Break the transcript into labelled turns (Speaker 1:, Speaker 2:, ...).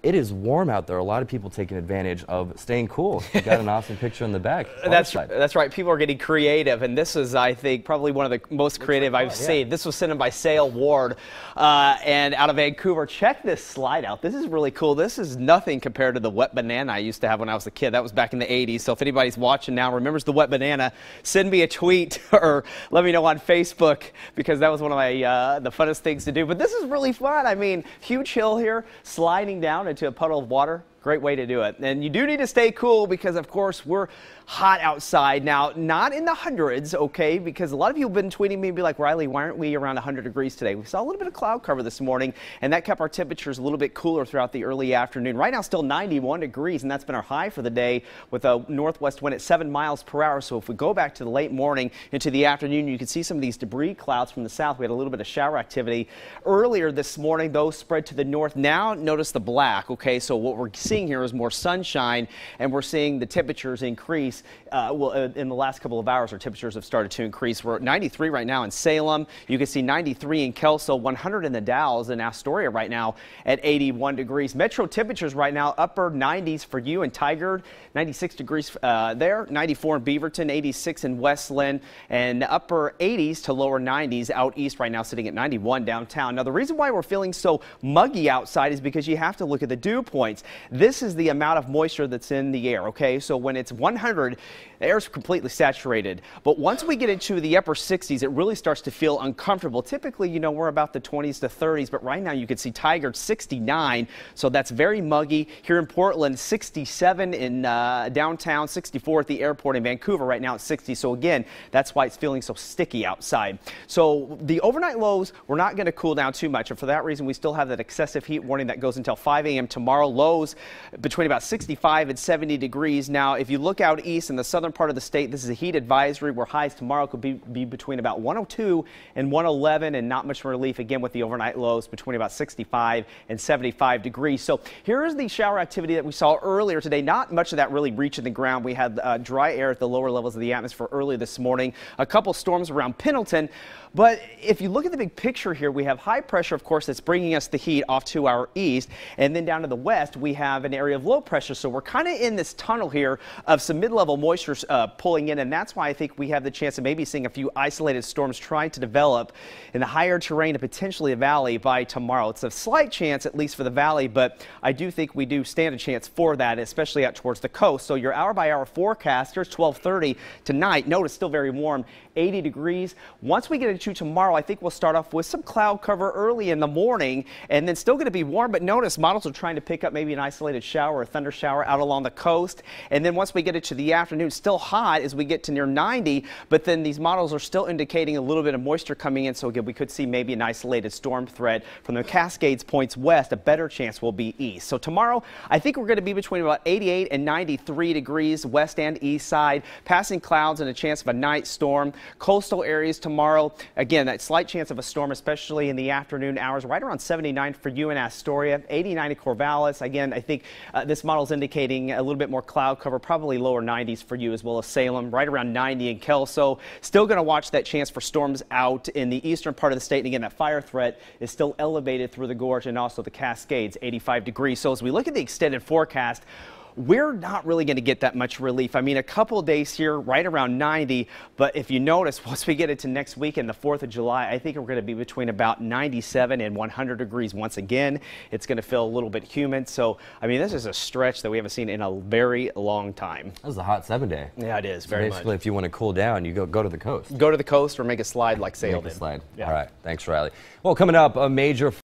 Speaker 1: It is warm out there. A lot of people taking advantage of staying cool. You got an awesome picture in the back.
Speaker 2: That's right. People are getting creative, and this is, I think, probably one of the most creative I've seen. This was sent in by Sale Ward, and out of Vancouver. Check this slide out. This is really cool. This is nothing compared to the wet banana I used to have when I was a kid. That was back in the 80s. So if anybody's watching now remembers the wet banana, send me a tweet or let me know on Facebook, because that was one of my the funnest things to do. But this is really fun. I mean, huge hill here, sliding down into a puddle of water. Great way to do it. And you do need to stay cool because, of course, we're hot outside. Now, not in the hundreds, okay, because a lot of people have been tweeting me and be like, Riley, why aren't we around 100 degrees today? We saw a little bit of cloud cover this morning, and that kept our temperatures a little bit cooler throughout the early afternoon. Right now, still 91 degrees, and that's been our high for the day with a northwest wind at 7 miles per hour. So if we go back to the late morning into the afternoon, you can see some of these debris clouds from the south. We had a little bit of shower activity earlier this morning. Those spread to the north. Now, notice the black, okay? So what we're seeing here is more sunshine, and we're seeing the temperatures increase. In the last couple of hours, our temperatures have started to increase. We're at 93 right now in Salem. You can see 93 in Kelso, 100 in the Dalles, and Astoria right now at 81 degrees. Metro temperatures right now, upper 90s for you in Tigard, 96 degrees there, 94 in Beaverton, 86 in Westland, and upper 80s to lower 90s out east right now, sitting at 91 downtown. Now, the reason why we're feeling so muggy outside is because you have to look at the dew points. This is the amount of moisture that's in the air, okay? So when it's 100, the air is completely saturated. But once we get into the upper 60s, it really starts to feel uncomfortable. Typically, you know, we're about the 20s to 30s, but right now you can see Tigard 69, so that's very muggy. Here in Portland, 67 in downtown, 64 at the airport. In Vancouver right now it's 60, so again, that's why it's feeling so sticky outside. So the overnight lows, we're not going to cool down too much, and for that reason, we still have that excessive heat warning that goes until 5 a.m. tomorrow. Lows between about 65 and 70 degrees. Now, if you look out east in the southern part of the state, this is a heat advisory where highs tomorrow could be between about 102 and 111, and not much relief again with the overnight lows between about 65 and 75 degrees. So here is the shower activity that we saw earlier today. Not much of that really reaching the ground. We had dry air at the lower levels of the atmosphere early this morning. A couple storms around Pendleton. But if you look at the big picture here, we have high pressure, of course, that's bringing us the heat off to our east. And then down to the west, we have an area of low pressure. So we're kind of in this tunnel here of some mid-level moisture pulling in. And that's why I think we have the chance of maybe seeing a few isolated storms trying to develop in the higher terrain and potentially a valley by tomorrow. It's a slight chance, at least for the valley, but I do think we do stand a chance for that, especially out towards the coast. So your hour-by-hour forecast, here's 12:30 tonight. Notice still very warm, 80 degrees. Once we get into tomorrow, I think we'll start off with some cloud cover early in the morning, and then still going to be warm. But notice models are trying to pick up maybe an isolated shower or thunder shower out along the coast. And then once we get into the afternoon, still hot as we get to near 90. But then these models are still indicating a little bit of moisture coming in. So again, we could see maybe an isolated storm threat from the Cascades points west. A better chance will be east. So tomorrow, I think we're going to be between about 88 and 93 degrees west and east side, passing clouds and a chance of a night storm. Coastal areas tomorrow, again, that slight chance of a storm, especially in the afternoon hours, right around 79 for you in Astoria, 89 in Corvallis. Again, I think this model is indicating a little bit more cloud cover, probably lower 90s for you, as well as Salem, right around 90 in Kelso. Still going to watch that chance for storms out in the eastern part of the state. And again, that fire threat is still elevated through the gorge and also the Cascades, 85 degrees. So as we look at the extended forecast, we're not really going to get that much relief. I mean, a couple of days here, right around 90. But if you notice, once we get into next week and the 4th of July, I think we're going to be between about 97 and 100 degrees once again. It's going to feel a little bit humid. So, I mean, this is a stretch that we haven't seen in a very long time.
Speaker 1: That was a hot 7-day.
Speaker 2: Yeah, it is.
Speaker 1: So
Speaker 2: very
Speaker 1: basically,
Speaker 2: much.
Speaker 1: if you want to cool down, you go to the coast.
Speaker 2: Go to the coast or make a slide like Sale did.
Speaker 1: Make a slide.
Speaker 2: Yeah.
Speaker 1: All right. Thanks, Riley. Well, coming up, a major